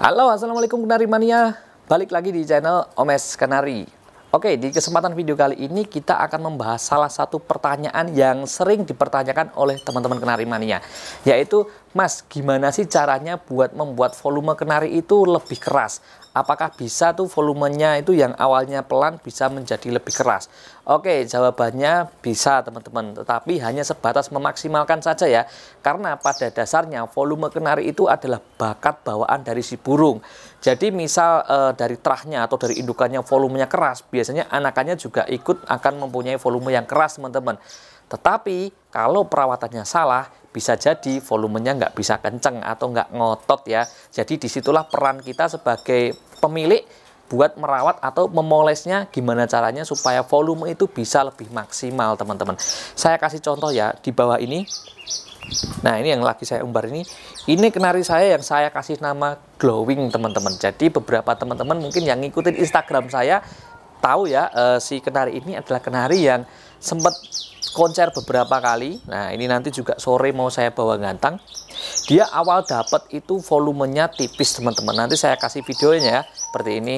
Halo, assalamualaikum Kenari Mania. Balik lagi di channel Omes Kenari. Oke, di kesempatan video kali ini kita akan membahas salah satu pertanyaan yang sering dipertanyakan oleh teman-teman Kenari Mania, yaitu, Mas, gimana sih caranya buat membuat volume kenari itu lebih keras? Apakah bisa tuh volumenya itu yang awalnya pelan bisa menjadi lebih keras? Oke, jawabannya bisa teman-teman, tetapi hanya sebatas memaksimalkan saja ya. Karena pada dasarnya volume kenari itu adalah bakat bawaan dari si burung. Jadi misal dari terahnya atau dari indukannya volumenya keras, biasanya anakannya juga ikut akan mempunyai volume yang keras teman-teman. Tetapi kalau perawatannya salah, bisa jadi volumenya nggak bisa kenceng atau nggak ngotot ya. Jadi disitulah peran kita sebagai pemilik buat merawat atau memolesnya gimana caranya supaya volume itu bisa lebih maksimal teman-teman. Saya kasih contoh ya di bawah ini. Nah, ini yang lagi saya umbar ini kenari saya yang saya kasih nama glowing teman-teman. Jadi beberapa teman-teman mungkin yang ngikutin Instagram saya tahu ya, si kenari ini adalah kenari yang sempat konser beberapa kali. Nah, ini nanti juga sore mau saya bawa gantang. Dia awal dapat itu volumenya tipis teman-teman. Nanti saya kasih videonya ya, seperti ini.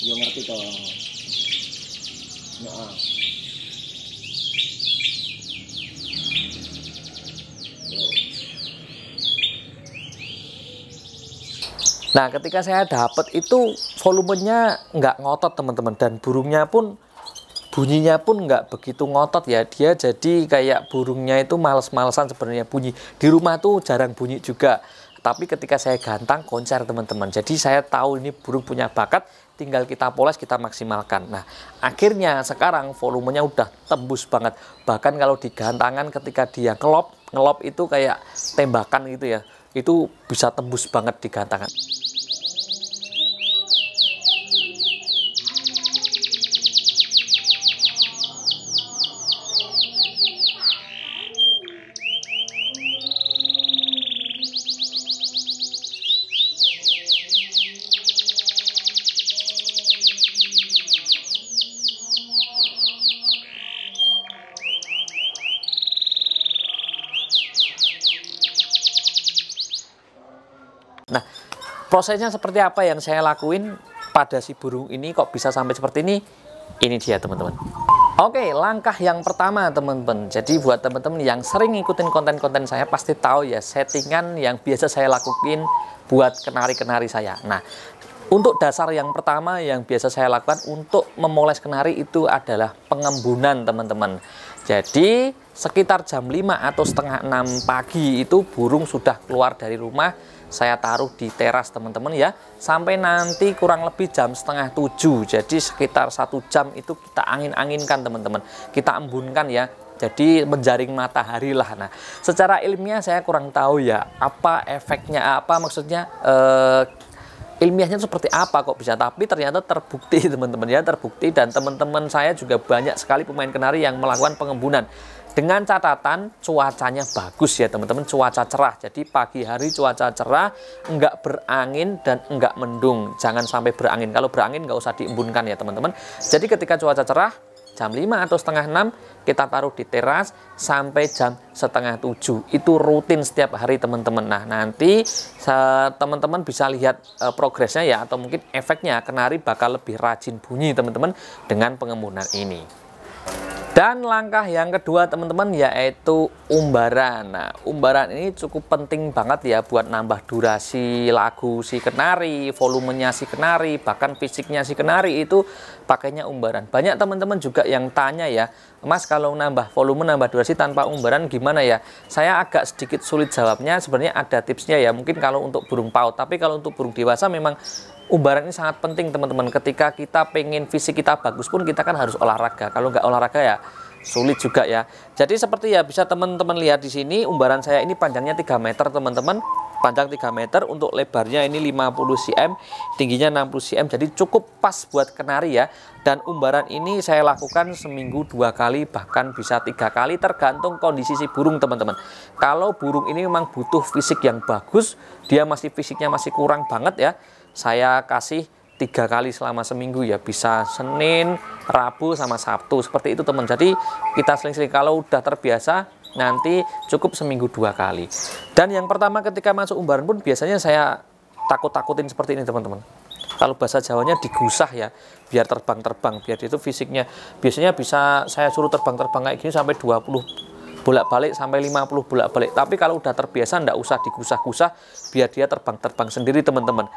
Yo ngerti toh. Nah. Nah, ketika saya dapat itu volumenya nggak ngotot teman-teman, dan burungnya pun bunyinya pun nggak begitu ngotot ya. Dia jadi kayak burungnya itu males-malesan sebenarnya bunyi. Di rumah tuh jarang bunyi juga. Tapi ketika saya gantang konser teman-teman. Jadi saya tahu ini burung punya bakat, tinggal kita poles, kita maksimalkan. Nah, akhirnya sekarang volumenya udah tembus banget. Bahkan kalau di gantangan ketika dia ngelop itu kayak tembakan gitu ya. Itu bisa tembus banget di gantangan. Nah, prosesnya seperti apa yang saya lakuin pada si burung ini kok bisa sampai seperti ini? Ini dia teman-teman. Oke, langkah yang pertama teman-teman. Jadi buat teman-teman yang sering ngikutin konten-konten saya pasti tahu ya settingan yang biasa saya lakuin buat kenari-kenari saya. Nah, untuk dasar yang pertama yang biasa saya lakukan untuk memoles kenari itu adalah pengembunan teman-teman. Jadi sekitar jam 5 atau setengah 6 pagi itu burung sudah keluar dari rumah. Saya taruh di teras teman-teman ya, sampai nanti kurang lebih jam setengah 7. Jadi sekitar 1 jam itu kita angin-anginkan teman-teman, kita embunkan ya. Jadi menjaring matahari lah. Nah, secara ilmiah saya kurang tahu ya apa efeknya, apa maksudnya ilmiahnya seperti apa kok bisa, tapi ternyata terbukti teman-teman ya, terbukti. Dan teman-teman saya juga banyak sekali pemain kenari yang melakukan pengembunan dengan catatan cuacanya bagus ya teman-teman, cuaca cerah. Jadi pagi hari cuaca cerah, enggak berangin dan enggak mendung. Jangan sampai berangin. Kalau berangin nggak usah diembunkan ya teman-teman. Jadi ketika cuaca cerah jam 5 atau setengah 6 kita taruh di teras sampai jam setengah 7. Itu rutin setiap hari teman-teman. Nah, nanti teman-teman bisa lihat progresnya ya, atau mungkin efeknya kenari bakal lebih rajin bunyi teman-teman dengan pengembunan ini. Dan langkah yang kedua teman-teman yaitu umbaran. Nah, umbaran ini cukup penting banget ya buat nambah durasi lagu si kenari, volumenya si kenari, bahkan fisiknya si kenari itu pakainya umbaran. Banyak teman-teman juga yang tanya ya, Mas, kalau nambah volume, nambah durasi tanpa umbaran gimana ya? Saya agak sedikit sulit jawabnya. Sebenarnya ada tipsnya ya, mungkin kalau untuk burung paut. Tapi kalau untuk burung dewasa memang umbaran ini sangat penting teman-teman. Ketika kita pengen fisik kita bagus pun kita kan harus olahraga. Kalau nggak olahraga ya sulit juga ya. Jadi seperti ya bisa teman-teman lihat di sini, umbaran saya ini panjangnya 3 meter teman-teman. Panjang 3 meter, untuk lebarnya ini 50 cm, tingginya 60 cm. Jadi cukup pas buat kenari ya. Dan umbaran ini saya lakukan seminggu 2 kali, bahkan bisa 3 kali tergantung kondisi si burung teman-teman. Kalau burung ini memang butuh fisik yang bagus, dia fisiknya masih kurang banget ya, saya kasih 3 kali selama seminggu ya, bisa Senin, Rabu, sama Sabtu seperti itu teman. Jadi kita seling-seling, kalau udah terbiasa nanti cukup seminggu 2 kali. Dan yang pertama ketika masuk umbaran pun biasanya saya takut-takutin seperti ini teman-teman. Kalau bahasa Jawanya digusah ya, biar terbang-terbang, biar itu fisiknya. Biasanya bisa saya suruh terbang-terbang kayak gini sampai 20 bolak-balik sampai 50 bolak-balik. Tapi kalau udah terbiasa nggak usah digusah-gusah, biar dia terbang-terbang sendiri teman-teman.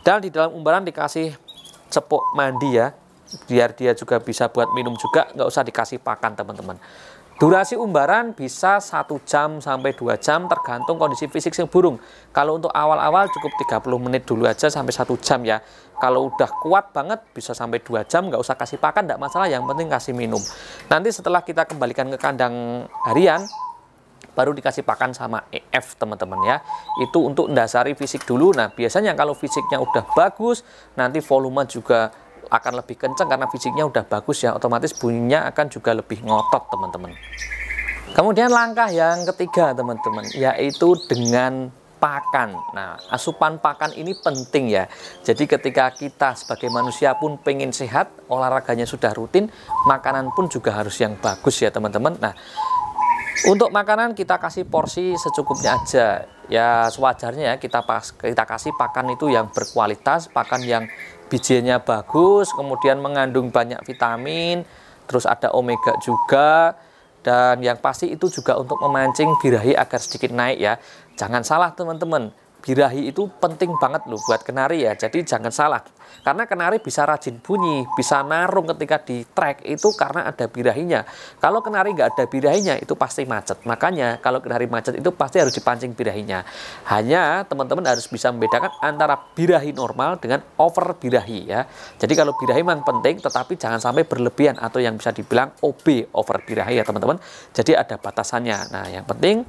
Dan di dalam umbaran dikasih cepuk mandi ya, biar dia juga bisa buat minum juga, nggak usah dikasih pakan teman-teman. Durasi umbaran bisa 1 jam sampai 2 jam tergantung kondisi fisik si burung. Kalau untuk awal-awal cukup 30 menit dulu aja sampai 1 jam ya. Kalau udah kuat banget bisa sampai 2 jam, nggak usah kasih pakan, nggak masalah, yang penting kasih minum. Nanti setelah kita kembalikan ke kandang harian, baru dikasih pakan sama EF teman-teman ya. Itu untuk mendasari fisik dulu. Nah biasanya kalau fisiknya udah bagus, nanti volume juga akan lebih kencang karena fisiknya udah bagus ya, otomatis bunyinya akan juga lebih ngotot teman-teman. Kemudian langkah yang ketiga teman-teman, yaitu dengan pakan. Nah, asupan pakan ini penting ya. Jadi ketika kita sebagai manusia pun pengen sehat, olahraganya sudah rutin, makanan pun juga harus yang bagus ya teman-teman. Nah, untuk makanan kita kasih porsi secukupnya aja. Ya sewajarnya ya, kita kasih pakan itu yang berkualitas, pakan yang bijinya bagus, kemudian mengandung banyak vitamin, terus ada omega juga, dan yang pasti itu juga untuk memancing birahi agar sedikit naik ya. Jangan salah teman-teman, birahi itu penting banget loh buat kenari ya, jadi jangan salah. Karena kenari bisa rajin bunyi, bisa narung ketika di trek itu karena ada birahinya. Kalau kenari nggak ada birahinya itu pasti macet. Makanya kalau kenari macet itu pasti harus dipancing birahinya. Hanya teman-teman harus bisa membedakan antara birahi normal dengan over birahi ya. Jadi kalau birahi memang penting, tetapi jangan sampai berlebihan atau yang bisa dibilang OB, over birahi ya teman-teman. Jadi ada batasannya. Nah yang penting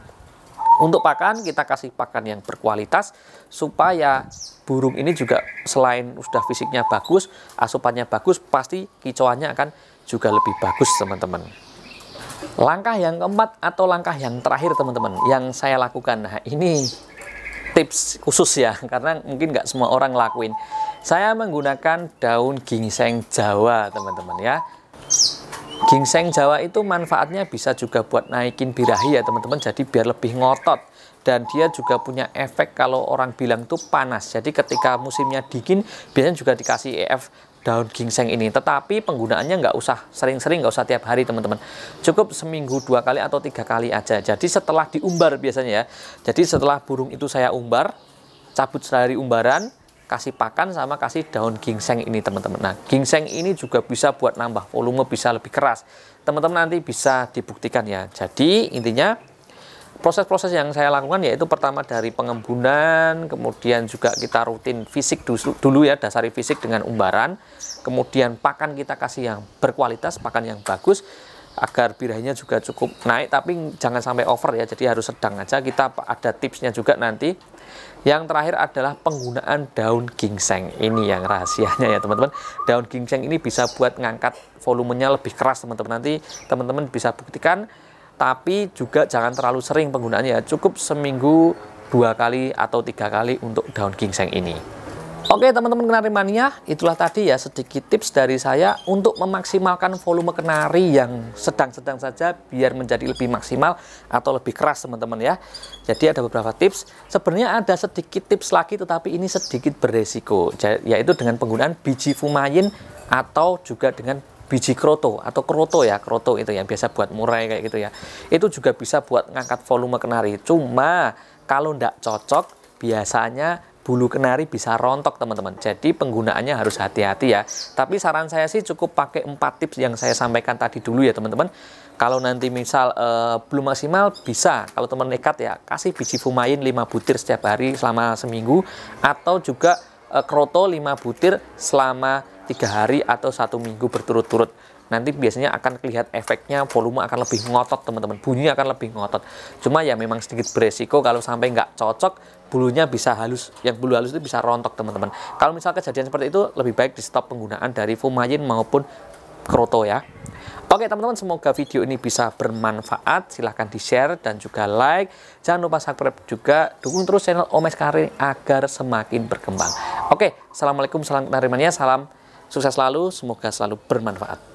untuk pakan kita kasih pakan yang berkualitas supaya burung ini juga selain sudah fisiknya bagus, asupannya bagus, pasti kicauannya akan juga lebih bagus teman-teman. Langkah yang keempat atau langkah yang terakhir teman-teman yang saya lakukan. Nah ini tips khusus ya, karena mungkin nggak semua orang lakuin. Saya menggunakan daun gingseng Jawa teman-teman ya. Gingseng Jawa itu manfaatnya bisa juga buat naikin birahi ya teman-teman, jadi biar lebih ngotot. Dan dia juga punya efek kalau orang bilang itu panas. Jadi ketika musimnya dingin biasanya juga dikasih EF daun gingseng ini. Tetapi penggunaannya nggak usah sering-sering, nggak usah tiap hari teman-teman. Cukup seminggu 2 kali atau 3 kali aja. Jadi setelah diumbar biasanya ya. Jadi setelah burung itu saya umbar, cabut dari umbaran, kasih pakan sama kasih daun gingseng ini teman-teman. Nah gingseng ini juga bisa buat nambah volume, bisa lebih keras teman-teman, nanti bisa dibuktikan ya. Jadi intinya proses-proses yang saya lakukan yaitu pertama dari pengembunan, kemudian juga kita rutin fisik dulu ya, dasari fisik dengan umbaran, kemudian pakan kita kasih yang berkualitas, pakan yang bagus agar birahinya juga cukup naik, tapi jangan sampai over ya, jadi harus sedang aja. Kita ada tipsnya juga nanti. Yang terakhir adalah penggunaan daun gingseng. Ini yang rahasianya ya teman-teman. Daun gingseng ini bisa buat ngangkat volumenya lebih keras teman-teman. Nanti teman-teman bisa buktikan. Tapi juga jangan terlalu sering penggunaannya ya. Cukup seminggu 2 kali atau 3 kali untuk daun gingseng ini. Oke teman-teman kenari mania, itulah tadi ya sedikit tips dari saya untuk memaksimalkan volume kenari yang sedang-sedang saja biar menjadi lebih maksimal atau lebih keras teman-teman ya. Jadi ada beberapa tips, sebenarnya ada sedikit tips lagi tetapi ini sedikit beresiko, yaitu dengan penggunaan biji fumayin atau juga dengan biji kroto atau kroto ya, kroto itu yang biasa buat murai kayak gitu ya. Itu juga bisa buat ngangkat volume kenari, cuma kalau ndak cocok biasanya bulu kenari bisa rontok teman-teman. Jadi penggunaannya harus hati-hati ya. Tapi saran saya sih cukup pakai 4 tips yang saya sampaikan tadi dulu ya teman-teman. Kalau nanti misal belum maksimal bisa, kalau teman nekat ya kasih biji fumayin 5 butir setiap hari selama seminggu, atau juga kroto 5 butir selama 3 hari atau 1 minggu berturut-turut. Nanti biasanya akan kelihatan efeknya, volume akan lebih ngotot teman-teman, bunyinya akan lebih ngotot. Cuma ya memang sedikit beresiko kalau sampai nggak cocok, bulunya bisa halus, yang bulu halus itu bisa rontok teman-teman. Kalau misal kejadian seperti itu lebih baik di stop penggunaan dari fumayin maupun kroto ya. Oke teman-teman, semoga video ini bisa bermanfaat. Silahkan di-share dan juga like. Jangan lupa subscribe juga. Dukung terus channel Om Karin agar semakin berkembang. Oke, assalamualaikum, salam kenarimania, salam sukses selalu. Semoga selalu bermanfaat.